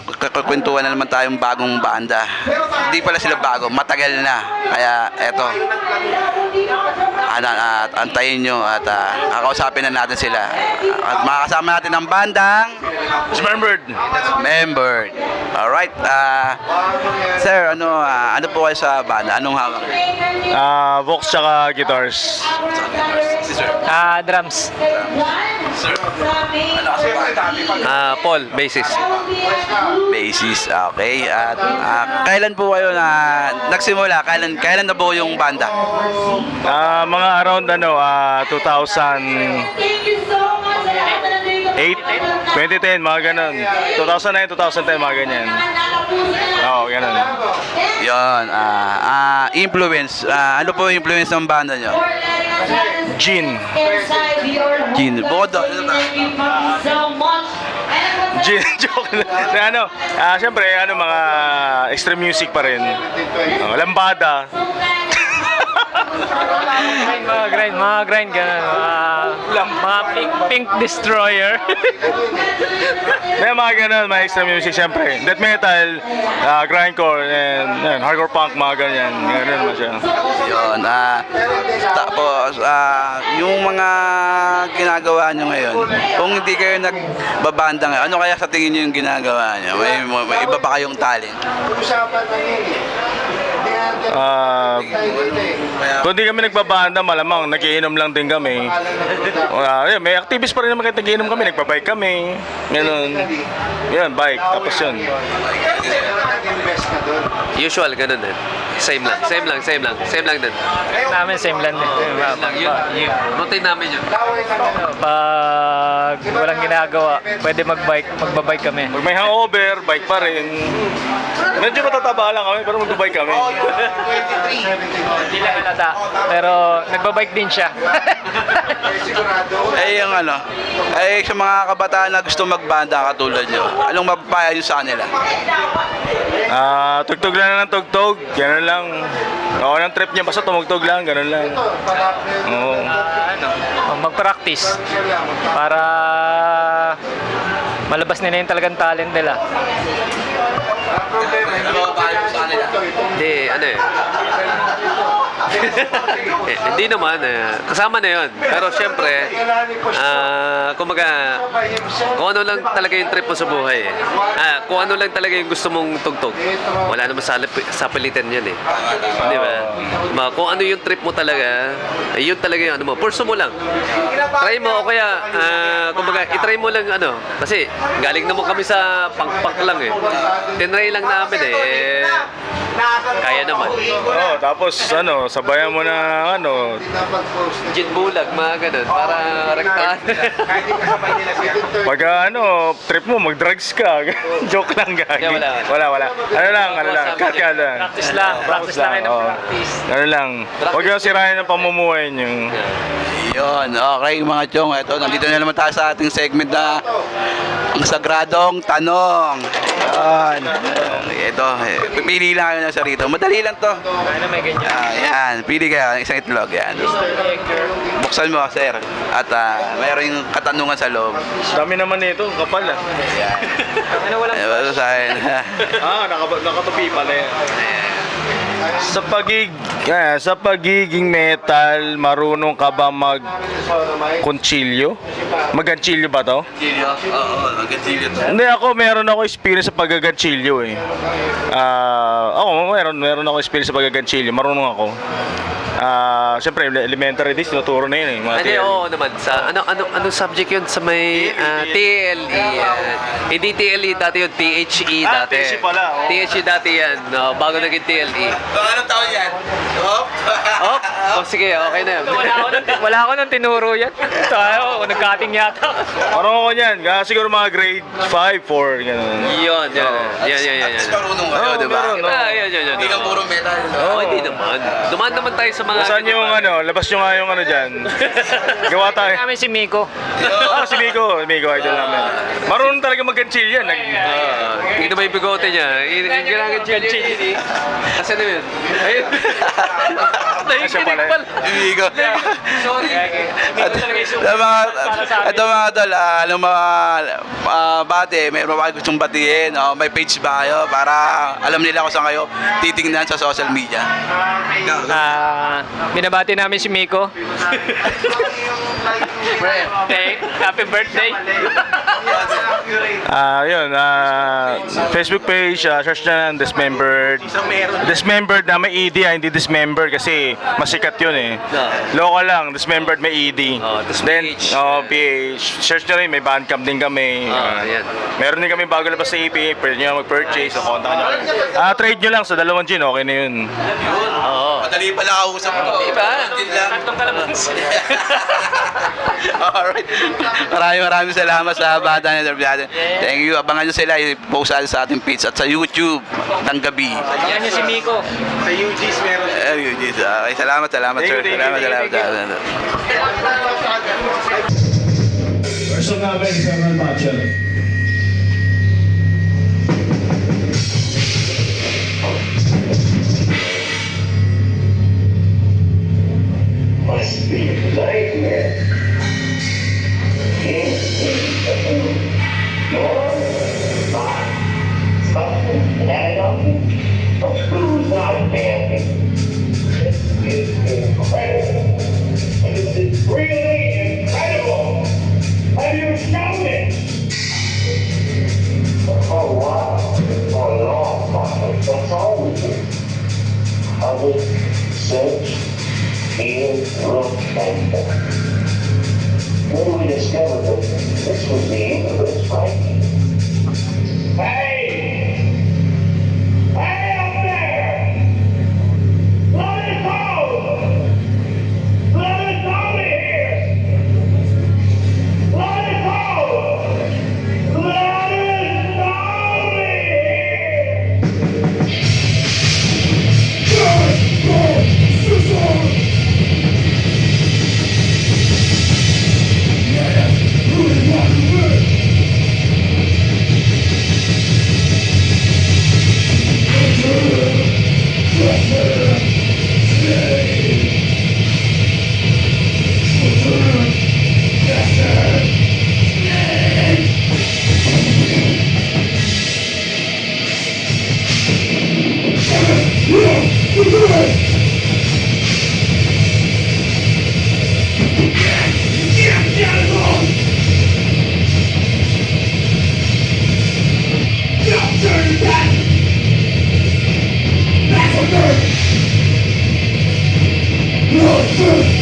makakwentuhan na naman tayong bagong banda. Hindi pala sila bago, matagal na. Kaya eto, antayin nyo at kakausapin na natin sila. At makakasama natin ang bandang Membered. Alright, sir, ano po kayo sa banda? Anong hawak? Vox tsaka guitars. Si sir. Drums. Sir. Paul, bassist. Basis, okay. At kailan po kayo nagsimula? Kailan na po yung banda? Mga around 2008, 2010, mga ganun. 2009, 2010, mga ganyan. Oo, ganun. Yon, influence. Ano po yung influence ng banda nyo? Gin. Gin. Bukod doon, Gin, joke na. Siyempre, mga extreme music pa rin. Lambada. Mga grind, ganun. Mga pink destroyer. Mga ganun, mga extreme music, siyempre. Death metal, grindcore, and hardcore punk, mga ganyan. Ganun naman siya. Yun, tapos, yung mga ginagawa nyo ngayon, kung hindi kayo nagbabanda ngayon, ano kaya sa tingin nyo yung ginagawa nyo? May iba pa kayong talent? Kung di kami nagbabanda, malamang nagiinom lang din kami. May activists pa rin naman kahit nagiinom kami, nagpa-bike kami. Ganun. Yan, bike. Tapos yun. Usual, ganun din. Same lang din. Namin same lang din. Routine namin yun. Pag walang ginagawa, pwede magbabike kami. Pag may hangover, bike pa rin. Medyo matataba lang kami, pero magbabike kami. Hindi lang halata. Pero nagbabike din siya. Sa mga kabataan na gusto magbanda katulad nyo, anong mapapayo nyo sa kanila? Tugtog lang ng tugtog. Ganun lang. Oo, ng trip niya, basta tumugtog lang. Ganun lang. Oo. Mag-practice para malabas nila yung talagang talent nila. Ano mapapayo nyo sa kanila? Hindi naman, kasama na yun. Pero syempre, kumbaga, kung ano lang talaga yung trip mo sa buhay. Kung ano lang talaga yung gusto mong tugtog. Wala naman sa pilitan yan eh. Di ba? Kung ano yung trip mo talaga, yun talaga yung ano mo. Pursue mo lang. Try mo, o kaya, kumbaga, itry mo lang kasi galing naman kami sa punk lang eh. Tinry lang namin eh. Kaya naman. Oo, tapos sabayan mo na Gin bulag, mga ganun, para rektahan. pag trip mo, mag-drugs ka. Joke lang, gagi. Wala. Ano lang. Cut. Practice lang kayo ng Oo. practice. Ano lang. Huwag yung sirahin ng pamumuhay niyo. Yun, okay mga chong, ito, nandito na naman tayo sa ating segment na ang sagradong tanong. Yan. Ito, pipili lang kayo na sa rito. Madali lang to. Ano may ganyan? Yan, pili kayo, isang itlog, yan. Buksan mo, sir. At mayroon yung katanungan sa loob. Dami naman nito, kapal ah. Yan. Ano walang Ito sa akin. Nakatupi pala yan. Sa pagiging metal, marunong ka ba mag-konchilyo? Mag-ganchilyo ba to? Oo, mag-ganchilyo to. Hindi, meron ako experience sa pag-ganchilyo eh. Meron ako experience sa pag-ganchilyo. Marunong ako. Siyempre, elementary days, tinuturo na yun eh. Oo naman. Sa anong subject yun sa may TLE? Hindi TLE dati yun, THE dati. THE pala. THE dati yan. Bago naging TLE. Anong taon yan? Sige, okay na yun. Wala ako nang tinuro yan. Tayo, nag-cutting yata. Marunong ako yan. Siguro mga grade 5, 4, gano'n. Yan. Marunong kayo, di ba? Yan. Hindi ka puro metal. Hindi Hindi naman. Dumaan naman tayo sa mga... Saan yung labas nyo nga yung dyan. Gawa tayo. Kami si Miko. Si Miko. Miko, idol namin. Marunong talaga mag-chill yan. Tingnan mo yung bigote niya. Ginagan-chill. Kasi ano yun? Ayun. Siya pala. Amigo. Sorry. Ito mga tol, ano mga bate, may mga gustong batiin, may page ba kayo para alam nila kung saan kayo titingnan sa social media. Binabati namin si Miko. Happy birthday. Yun, Facebook page, search na lang Dismembered. Dismembered na may ED, hindi Dismembered kasi masikat yun eh. Local lang, Dismembered may ED. Tas Then, PH. PH. Search nyo rin, may Bandcamp din kami. Yan. Meron din kami bago labas sa EP, pwede nyo mag-purchase, o contact nyo. Trade nyo lang sa 2 gin, okay na yun. Madali pala kausap ko. Diba? Tatlong kalamansi. Alright. Maraming salamat sa Bata ni Derbyade. Thank you. Abangan nyo sila. I-post natin sa ating page at sa YouTube ng gabi. Yan yung si Miko. UG's. Okay, salamat sir. Salamat. Verso 9, Samuel Pacho. Must be a nightmare. Something that who's not dancing? This is incredible. This is really incredible. Have you shown it? Oh wow, for a long time. That's all we do. I would search, feel, look, and when we discovered that this was the universe, right? Hey! Hey up there! Let it go! Let it go here! Let it go! Let it go here! That's a